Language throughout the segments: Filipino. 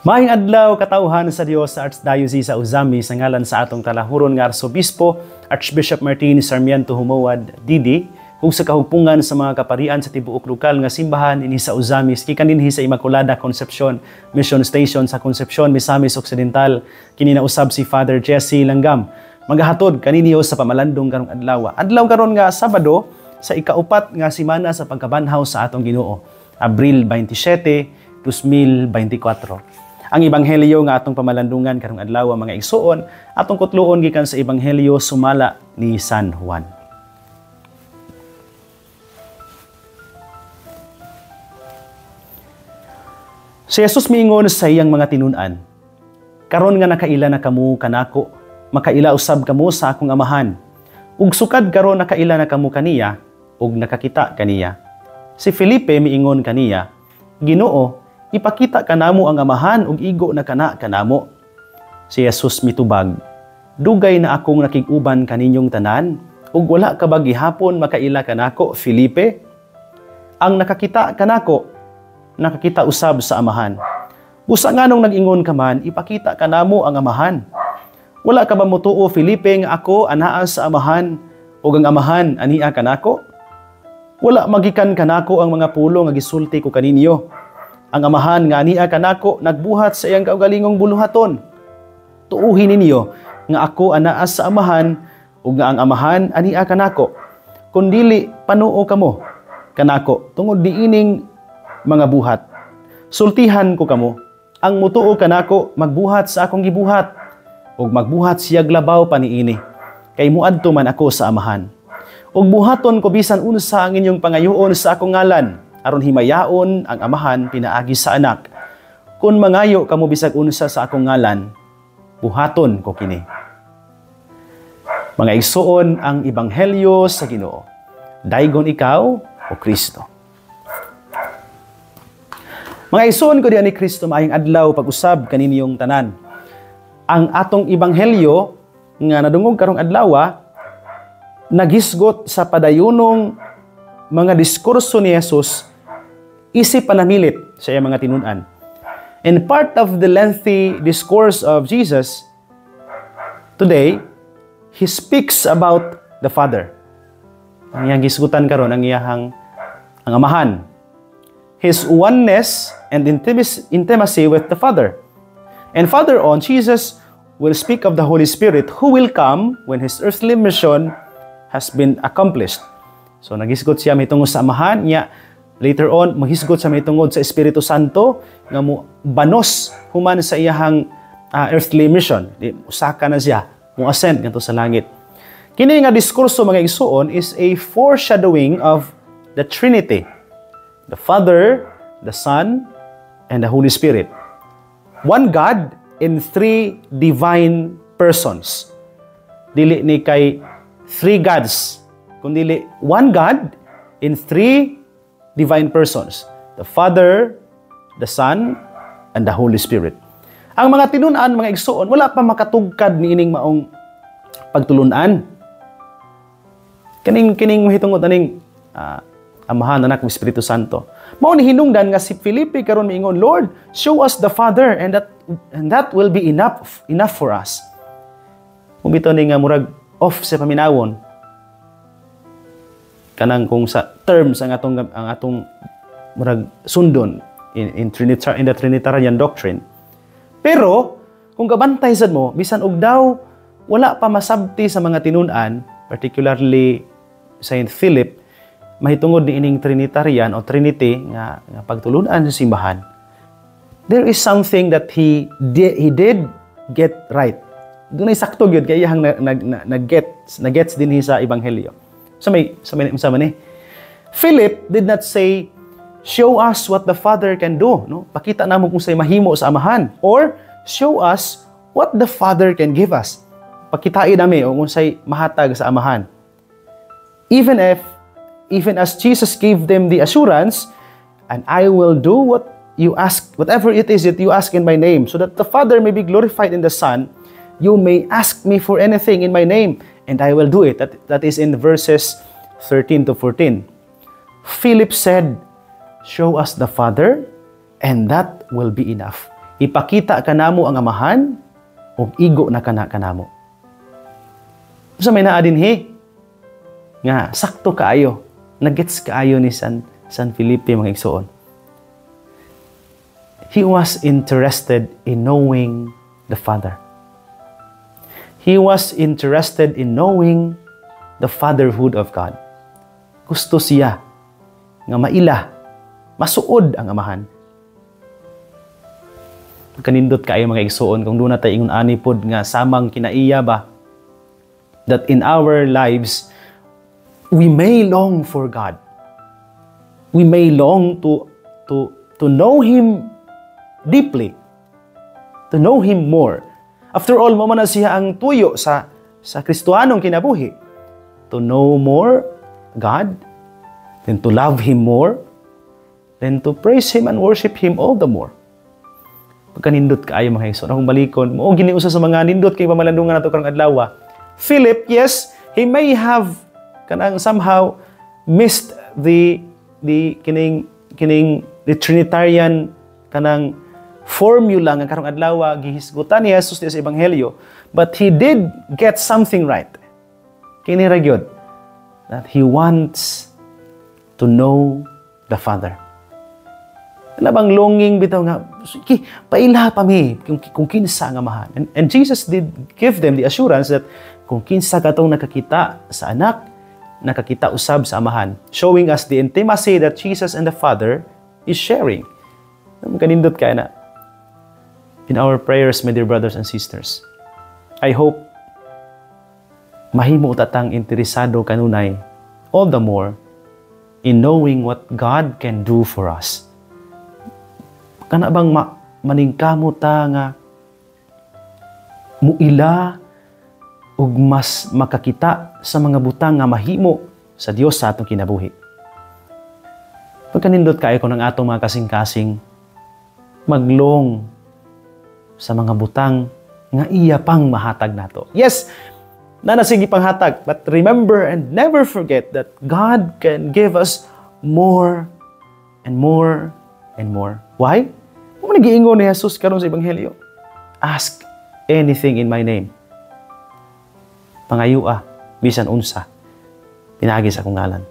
Maayong adlaw katawhan sa Dios sa Archdiocese sa Uzami sa ngalan sa atong kalahuron nga Arsobispo Archbishop Martin Sarmiento Humawad Didi ug sa kahugpungan sa mga kaparian sa tibuok lokal nga simbahan dinhi sa Uzami gikan dinhi sa Immaculada Concepcion Mission Station sa Concepcion, Misamis Occidental. Kini na usab si Father Jesse Langgam magahatod kaniniyo sa pamalandong karong adlaw. Adlaw karon nga Sabado sa ikaupat nga semana sa pagkabanhaw sa atong Ginoo, Abril 27, 2024. Ang ebanghelyo nga atong pamalandungan karong adlaw mga igsuon, atong kutluon gikan sa ebanghelyo sumala ni San Juan. Si Jesus miingon sa iyang mga tinun-an, karon nga nakaila na kamo kanako, makaila usab kamo sa akong amahan. Ug sukad karon nakaila na kamo kaniya, ug nakakita kaniya. Si Felipe miingon kaniya, Ginoo, ipakita kanamo ang amahan ug igo na kana kanamo. Si Jesus mitubag, dugay na akong nakig-uban kaninyong tanan ug wala ka ba gihapon makaila kanako, Felipe? Ang nakakita kanako, nakakita usab sa amahan. Busa nganong nag-ingon ka man, ipakita kanamo ang amahan. Wala ka ba motuo, Felipe, nga ako anaa sa amahan ug ang amahan ania kanako? Wala magikan kanako ang mga pulo nga gisulti ko kaninyo. Ang amahan nga ania kanako nagbuhat sa iyang kaugalingong buluhaton. Tuuhin ninyo nga ako anaa sa amahan ug nga ang amahan ania kanako. Kundili panuo kamo kanako tungod diining mga buhat. Sultihan ko kamo. Ang mutuo kanako magbuhat sa akong gibuhat ug magbuhat siya labaw paniini. Kay muadto man ako sa amahan. Ug buhaton ko bisan unsa ang inyong pangayoon sa akong ngalan. Aron himayaon ang amahan pinaagi sa anak. Kung mangayo kamo bisag unsa sa akong ngalan, buhaton ko kini. Mga igsuon ang ebanghelyo sa Ginoo. Daygon ikaw o Kristo. Mga igsuon ko diyan ni Kristo, maayong adlaw pag-usab kaninyong tanan. Ang atong ebanghelyo nga nadungog karong adlaw nagisgot sa padayunong mga diskurso ni Jesus isip panamilit sa iyang mga tinun-an. And part of the lengthy discourse of Jesus today, He speaks about the Father. Ang iyang gisgutan karon ang amahan. His oneness and intimacy with the Father. And further on, Jesus will speak of the Holy Spirit who will come when His earthly mission has been accomplished. So nagisgot siya mitungod sa amahan niya. Later on, mahisgot sa mitungod sa Espiritu Santo nga mo banos human sa iyahang earthly mission. Usaka na siya, mo ascend ngadto sa langit. Kini nga diskurso mga igsuon is a foreshadowing of the Trinity. The Father, the Son, and the Holy Spirit. One God in three divine persons. Dili ni kay three gods, kundi one God in three divine persons, the Father, the Son, and the Holy Spirit. Ang mga tinun-an, mga igsuon, wala pa makatugkad ni ining maong pagtulunan. Kining mahitungod aning amahan, anak, Espiritu Santo. Mao ni hinungdan nga si Felipe karon miingon, Lord, show us the Father, and that will be enough for us. Mumito ni nga murag off sa paminawon. Kanang kung sa terms ang atong murag sundon in the Trinitarian doctrine. Pero kung gabantay sad mo bisan og daw wala pa masabti sa mga tinun-an, particularly Saint Philip, mahitungod ni ining Trinitarian o Trinity nga pagtulunan sa simbahan. There is something that he did get right. Dunay sakto gyud kay iyang nag-gets dinhi sa ebanghelyo. Sa man Philip did not say, show us what the Father can do. No? Pakita namo kung say mahimo sa amahan. Or, show us what the Father can give us. Pakitain nami kung say mahatag sa amahan. Even as Jesus gave them the assurance, and I will do what you ask, whatever it is that you ask in my name, so that the Father may be glorified in the Son, you may ask me for anything in my name, and I will do it. That is in verses 13 to 14. Philip said, show us the Father, and that will be enough. ipakita kanamo ang amahan ug igo na kanamo. Sa may naa dinhi nga sakto kaayo, nagets kaayo ni San Felipe mga igsoon. He was interested in knowing the Father. He was interested in knowing the fatherhood of God. Gusto siya nga maila, masuod ang amahan. Kanindot kaayo mga igsoon kung doon na tayo ingon ani pod nga samang kinaiya ba that in our lives we may long for God. We may long to know Him deeply, to know Him more. After all, mo man na siya ang tuyo sa Kristohanong kinabuhi. To know more God, then to love Him more, then to praise Him and worship Him all the more. Pagkanindot kaayo mga igsoon, akong balikon, mo giniusa sa mga nindot kay pamalandungan nato karong adlaw. Philip, yes, he may have kanang somehow missed the Trinitarian kanang formula nga karong adlaw gihisgutan ni Jesus sa ebanghelyo, but he did get something right. Kini ra gyud that he wants to know the Father. Labang longing bitaw nga paila pa mi kung kinsa nga amahan. And Jesus did give them the assurance that kung kinsa katong nakakita sa anak, nakakita usab sa amahan, showing us the intimacy that Jesus and the Father is sharing. Kanindot kay na. In our prayers, my dear brothers and sisters, I hope mahimo tatang interesado kanunay all the more in knowing what God can do for us. Kana bang maningkamo ta nga muila ug mas makakita sa mga butang nga mahimo sa Dios sa atong kinabuhi. Pagkanindot kaayo ko ng atong mga kasing-kasing maglong sa mga butang nga iya pang mahatag nato. Yes, nanasigi panghatag, but remember and never forget that God can give us more and more and more. Why? Kung nagiingon ni Jesus karon sa ebanghelyo, ask anything in my name. Pangayua, bisan unsa, pinagi sa akong ngalan.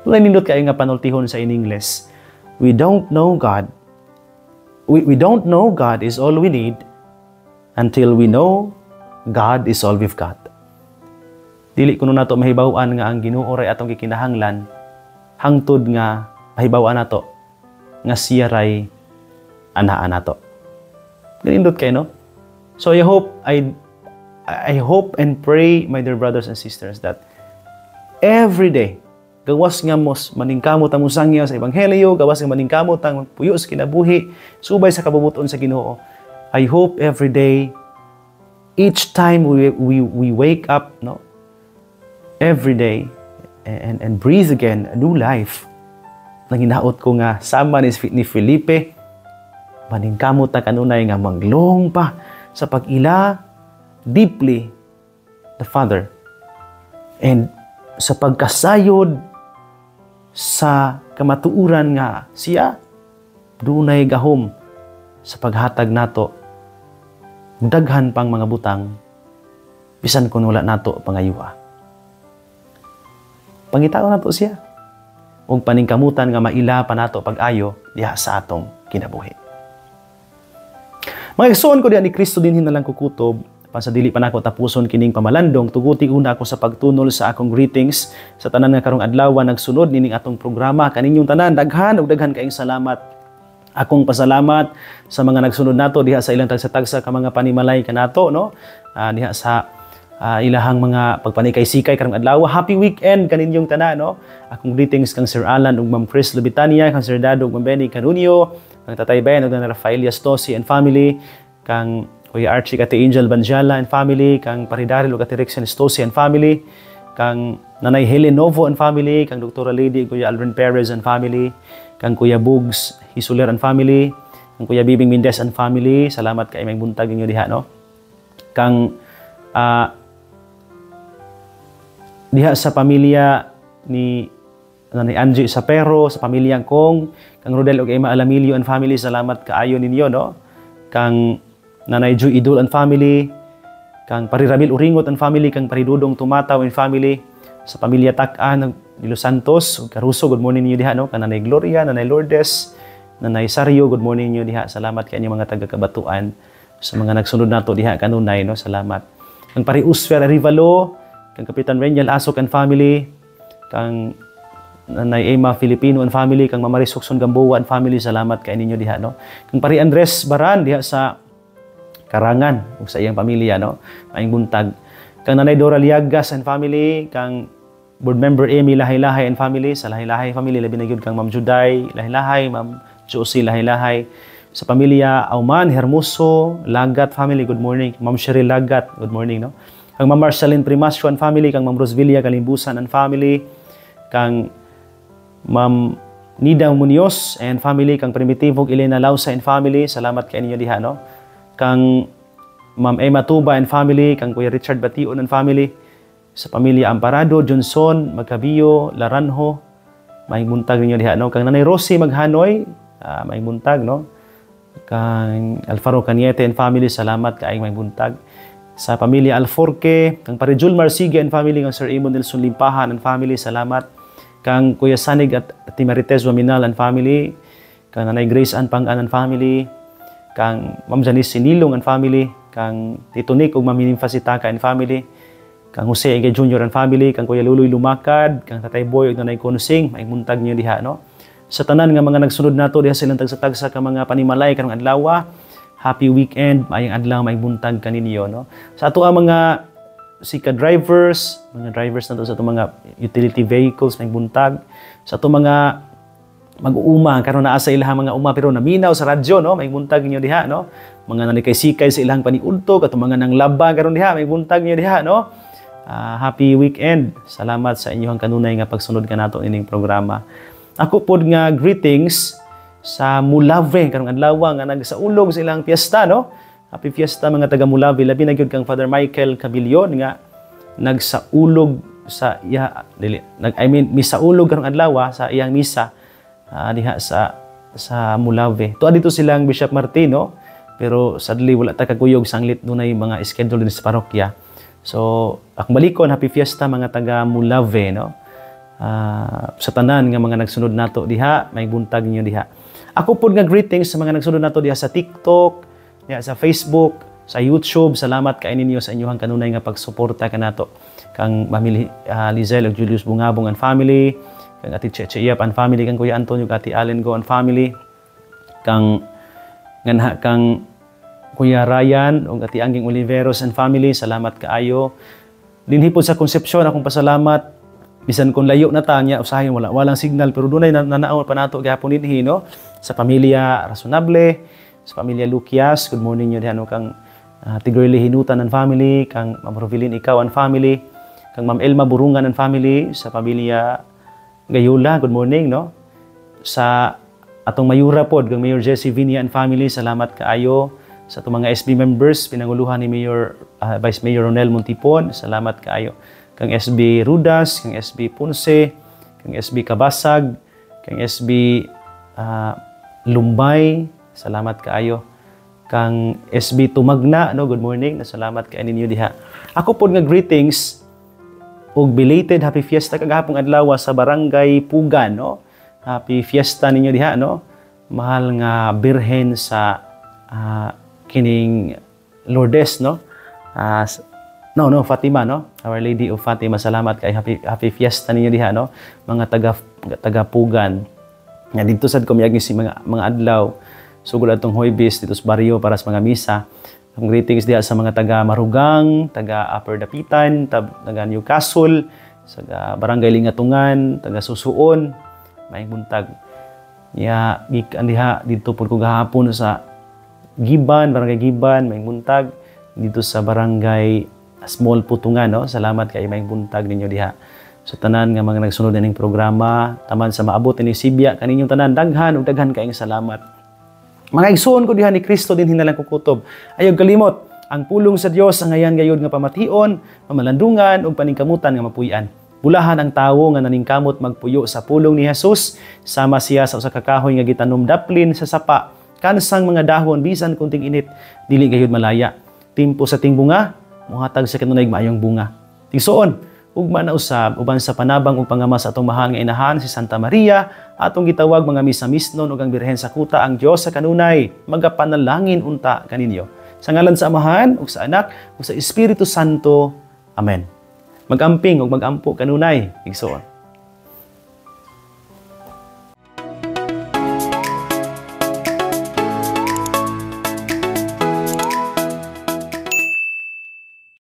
Kung nindot kayo nga panultihon sa in English, we don't know God. We don't know God is all we need until we know God is all we've got. Dili kuno nato mahibaw-an nga ang Ginoo ray atong gikinahanglan hangtod nga mahibaw-an nato nga siya ray anaa nato. Ganindot kay no? So I hope and pray, my dear brothers and sisters, that every day gawas nga mos maningkamot ang musangya sa ebanghelyo, gawas nga maningkamot ang puyo sa kinabuhi, subay sa kabubuton sa Ginoo. I hope every day, each time we wake up, no, every day and breathe again a new life. Nang hinaot ko nga sama ni Felipe, maningkamot ta kanunay nga maglong pa sa pag-ila deeply the Father, and sa pagkasayod sa kamatuuran nga siya dunay gahom sa paghatag nato daghan pang mga butang bisan kun wala nato pangayuha. Pangitaon nato siya ug paningkamutan nga maila pa nato pag-ayo diha sa atong kinabuhi. Mga igsoon ko diha ni Kristo dinhi na lang kukutob. Pasadili pa nako tapuson kining pamalandong, tuguti una ako sa pagtunol sa akong greetings sa tanan nga karong adlaw nagsunod nining atong programa. Kaninyong tanan daghan ug daghan kaayong salamat. Akong pasalamat sa mga nagsunod nato diha sa ilang tagsa-tagsa ka mga panimalay kanato, no? Diha sa ilahang mga pagpanikay-sikay karong adlaw. Happy weekend kaninyong tanan, no? Akong greetings kang Sir Alan ug Ma'am Chris Lubitania, kang Sir Dado ug Ma'am Benny Canunio, kang Tatay Ben ug Rafael Yastosi and family, kang Kuya Archie Kati Angel Banjala and family, kang Paridaril ug Ate Rexen Stosi and family, kang Nanay Helen Novo and family, kang Dr. Lady Kuya Alvin Perez and family, kang Kuya Bugs Hisuler and family, kang Kuya Bibing Mendez and family. Salamat kay may buntag ninyo diha, no? Kang diha sa pamilya ni Angie Sapero, sa pamilyang Kong, kang Rodel ug Emma Alamilio and family, salamat kaayo ninyo, no? kang Nanay Joy Idol and family, kang Pariramil Uringot and family, kang Paridudong Tumataw and family, sa pamilya Tak-an ni Los Santos ug Caruso, good morning niyo diha no, kang Nanay Gloria, Nanay Lourdes, Nanay Sario, good morning niyo diha. Salamat kay inyo mga taga-Kabatuan sa mga nagsunod nato diha kanunay no, salamat. Kang Pari Usfer Arivalo, kang Kapitan Renyal Asok and family, kang Nanay Emma Filipino and family, kang Mama Risokson Gamboa and family, salamat kay ninyo diha no. Kang Pari Andres Baran diha sa Karangan ug sa iyang pamilya no, maayong buntag. Kang Nanay Dora Liagas and family, kang board member Amy Lahay-Lahay and family, sa Lahay-Lahay family labi na gyud kang Ma'am Juday Lahay-Lahay, Ma'am Josie Lahay-Lahay, sa pamilya Auman Hermoso Lagat family, good morning. Ma'am Cheryl Lagat, good morning no. Kang Ma'am Marceline Primasio and family, kang Ma'am Rosvilla Kalimbusan and family, kang Ma'am Nida Munoz and family, kang Primitivog Elena Lausa and family, salamat kay inyo diha no. Kang Ma'am Emma Tuba and family, kang Kuya Richard Bation and family, sa pamilya Amparado, Johnson, Magcabio, Laranjo, may buntag ninyo diha no. Kang Nanay Rosie Maghanoy, may buntag no. Kang Alfaro Cañete and family, salamat kay may buntag. Sa pamilya Alforque, kang Pare Julmar Sige and family, kang Sir Amon Nelson Limpahan and family, salamat. Kang Kuya Sanig at Timarites Waminal and family, kang Nanay Grace Ann Pangan and family, kang Ma'am Janice Sinilong and family, kang Tito Nick ug Ma'am Hinim Fasitaka and family, kang Jose Ege Jr. and family, kang Kuya Luloy Lumakad, kang Tatay Boy ug Nanay Konsing, may muntag niyo diha no. Sa tanan nga mga nagsunod nato diha silang tagsa-tagsa ka mga panimalay karong adlaw, happy weekend, maayong adlaw, may buntag kaninyo no. Sa ato ang mga sika drivers, mga drivers nato sa ato mga utility vehicles, may buntag. Sa ato mga mag-uuma karon naa sa ilang mga uma pero naminaw sa radyo no, may buntag niyo diha no. Mga nanikay-sikay sa ilang paniudtog at mga nang laba karon diha, may buntag niyo diha no. Happy weekend. Salamat sa inyong kanunay nga pagsunod ka nato ining programa. Ako pod nga greetings sa Mulave karong adlaw nga nagsaulog sa ilang piyesta no. Happy fiesta mga taga Mulave, labi na gyud kang Father Michael Cabilion nga nagsaulog sa iya misaulog karong adlaw sa iyang misa diha sa Mulave. Tuwa dito silang Bishop Martino, pero sadly wala ta kaguyog sanglit dunay mga schedule din sa parokya. So, akong balikon, happy fiesta mga taga Mulave no. Sa tanan nga mga nagsunod nato diha, may buntag niyo diha. Ako pod nga greetings sa mga nagsunod nato diha sa TikTok, diha sa Facebook, sa YouTube. Salamat kay ninyo sa inyong kanunay nga pagsuporta kanato. Kang Mamili Lizel ug Julius Bungabong and family, kang Ati Cheche Iyap and family, kang Kuya Antonio Ati Allen Go and family, kang Kuya Ryan ug Ati Angging Oliveros and family, salamat kaayo. Dinhi po sa Concepcion akong pasalamat. Bisan kung layo na tanya, usahay walang signal pero dunay nanaaw pa nato gihapon dinhi no. Sa pamilya Razonable, sa pamilya Lucias, good morning niyo diha no, kang Tigorly Hinutan and family, kang Ma'am Rovilin Ikaw and family, kang Ma'am Elma Burungan and family, sa pamilya Gayula, good morning no. Sa atong mayura pod kang Mayor Jesse Vinia and family, salamat kaayo. Sa atong mga SB members pinanguluhan ni Mayor Vice Mayor Ronel Montipon, salamat kaayo. Kang SB Rudas, kang SB Ponce, kang SB Kabasag, kang SB Lumbay, salamat kaayo. Kang SB Tumagna, no, good morning, salamat kay ninyo diha. Ako pod nga greetings ug belated happy fiesta kagahapon adlaw sa Barangay Pugan, no. Happy fiesta ninyo diha, no. Mahal nga birhen sa kining Lourdes, no. Fatima, no? Our Lady of Fatima, salamat kay happy fiesta ninyo diha, no? Mga taga Pugan. Nga dito sad ko miyagi si mga adlaw sugod atong Huwebes dito sa baryo para sa mga misa. Ang greetings diha sa mga taga Marugang, taga Upper Dapitan, taga Newcastle, sa Barangay Lingatungan, taga Susuon, may buntag. Ya gikan diha dito pud ko gahapon sa Giban, Barangay Giban, may buntag dito sa Barangay Small Putungan, no? Salamat kay may buntag ninyo diha. So tanan nga mga nagsunod ning programa, taman sa maabot ni Sibya kaninyong tanan, daghan ug daghan kayong salamat. Mga igsoon ko diha ni Kristo din hinalang kukutob. Ayaw kalimot, ang pulong sa Dios ang ayan gayud nga pamation, pamalandungan ug paningkamutan nga mapuy-an. Bulahan ang tawo nga naningkamot magpuyo sa pulong ni Jesus, sama siya sa usa ka kahoy nga gitanom daplin sa sapa, Kansang mga dahon bisan kunting init dili gayud malaya. Timpo sa ting bunga, mohatag sa kanunay maayong bunga. Tigsuon, ugma na usab uban sa panabang ug pangamas atong mahal nga inahan si Santa Maria, atong gitawag mga misa-misnon ug ang Birhen sa Kuta, ang Dios sa kanunay, magapanalangin unta kaninyo. Sa ngalan sa Amahan ug sa Anak ug sa Espiritu Santo. Amen. Magamping ug magampo kanunay, igsoon.